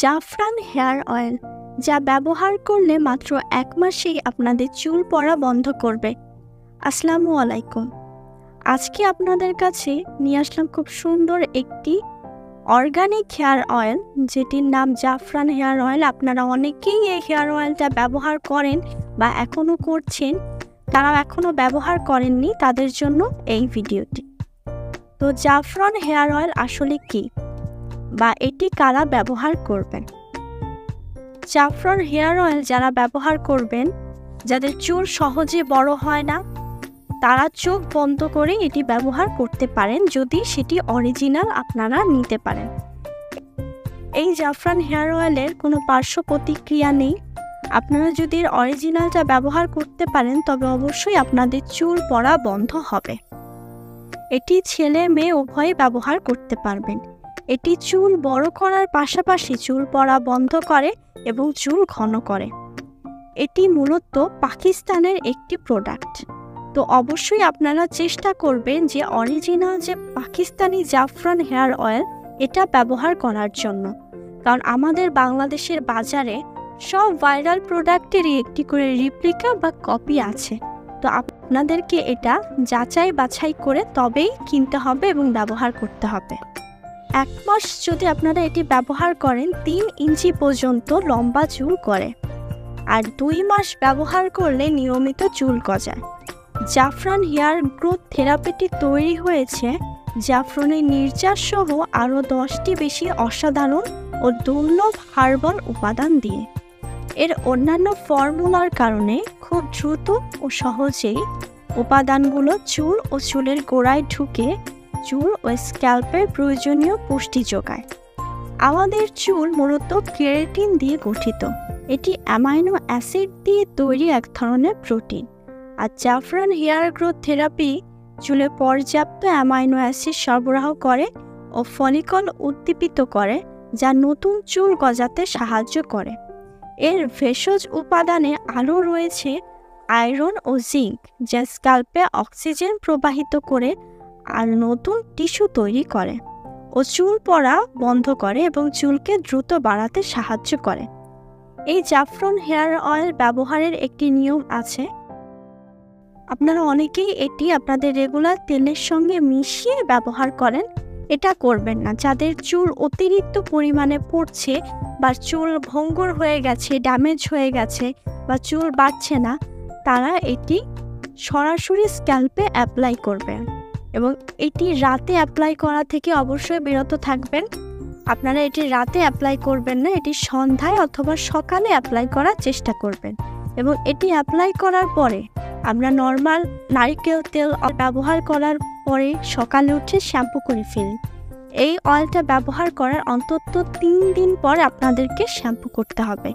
জাফরান hair oil, যা ব্যবহার করলে মাত্র ১ মাসেই আপনাদের চুল পড়া বন্ধ করবে। আসসালামু আলাইকুম। আজকে আপনাদের কাছে নিয়ে আসলাম খুব সুন্দর একটি অর্গানিক হেয়ার অয়েল, যেটির নাম জাফরান হেয়ার অয়েল। আপনারা অনেকেই এই হেয়ার অয়েলটা ব্যবহার করেন বা এখনও করছেন, তারা এখনও ব্যবহার করেননি, তাদের জন্য এই ভিডিওটি। তো জাফরান হেয়ার অয়েল আসলে কি, বা এটি কারা ব্যবহার করবেন? জাফরান হেয়ার অয়েল যারা ব্যবহার করবেন, যাদের চুল সহজে বড় হয় না, তারা চোখ বন্ধ করে এটি ব্যবহার করতে পারেন, যদি সেটি অরিজিনাল আপনারা নিতে পারেন। এই জাফরান হেয়ার অয়েলের কোনো পার্শ্ব প্রতিক্রিয়া নেই। আপনারা যদি এর অরিজিনালটা ব্যবহার করতে পারেন, তবে অবশ্যই আপনাদের চুল পড়া বন্ধ হবে। এটি ছেলে মেয়ে উভয়ে ব্যবহার করতে পারবেন। এটি চুল বড় করার পাশাপাশি চুল পড়া বন্ধ করে এবং চুল ঘন করে। এটি মূলত পাকিস্তানের একটি প্রোডাক্ট। তো অবশ্যই আপনারা চেষ্টা করবেন যে অরিজিনাল যে পাকিস্তানি জাফরান হেয়ার অয়েল এটা ব্যবহার করার জন্য, কারণ আমাদের বাংলাদেশের বাজারে সব ভাইরাল প্রোডাক্টেরই একটি করে রিপ্লিকা বা কপি আছে। তো আপনাদেরকে এটা যাচাই বাছাই করে তবেই কিনতে হবে এবং ব্যবহার করতে হবে। 1 মাস যদি আপনারা এটি ব্যবহার করেন, 3 ইঞ্চি পর্যন্ত লম্বা চুল করে, আর 2 মাস ব্যবহার করলে নিয়মিত চুল গজায়। জাফরান হেয়ার গ্রোথ থেরাপিটি তৈরি হয়েছে জাফরানের নির্যাস সহ আরও 10টি বেশি অসাধারণ ও দুর্লভ হার্বাল উপাদান দিয়ে। এর অন্যান্য ফর্মুলার কারণে খুব দ্রুত ও সহজেই উপাদানগুলো চুল ও চুলের গোড়ায় ঢুকে চুল ও স্ক্যাল্পের প্রয়োজনীয় পুষ্টি যোগায়। আমাদের চুল মূলত কেরাটিন দিয়ে গঠিত। এটি অ্যামাইনো অ্যাসিড দিয়ে তৈরি এক ধরনের প্রোটিন। আর জাফরান হেয়ার গ্রোথ থেরাপি চুলে পর্যাপ্ত অ্যামাইনো অ্যাসিড সরবরাহ করে ও ফলিকল উদ্দীপিত করে, যা নতুন চুল গজাতে সাহায্য করে। এর ভেষজ উপাদানে আরও রয়েছে আয়রন ও জিঙ্ক, যা স্ক্যাল্পে অক্সিজেন প্রবাহিত করে আর নতুন টিস্যু তৈরি করে ও চুল পড়া বন্ধ করে এবং চুলকে দ্রুত বাড়াতে সাহায্য করে। এই জাফরান হেয়ার অয়েল ব্যবহারের একটি নিয়ম আছে। আপনারা অনেকেই এটি আপনাদের রেগুলার তেলের সঙ্গে মিশিয়ে ব্যবহার করেন। এটা করবেন না। যাদের চুল অতিরিক্ত পরিমাণে পড়ছে বা চুল ভঙ্গুর হয়ে গেছে, ড্যামেজ হয়ে গেছে বা চুল বাড়ছে না, তারা এটি সরাসরি স্ক্যাল্পে অ্যাপ্লাই করবেন এবং এটি রাতে অ্যাপ্লাই করা থেকে অবশ্যই বিরত থাকবেন। আপনারা এটি রাতে অ্যাপ্লাই করবেন না, এটি সন্ধ্যায় অথবা সকালে অ্যাপ্লাই করার চেষ্টা করবেন। এবং এটি অ্যাপ্লাই করার পরে আমরা নর্মাল নারকেল তেল ব্যবহার করার পরে সকালে উঠে শ্যাম্পু করে ফেলি। এই অয়েলটা ব্যবহার করার অন্তত 3 দিন পর আপনাদেরকে শ্যাম্পু করতে হবে।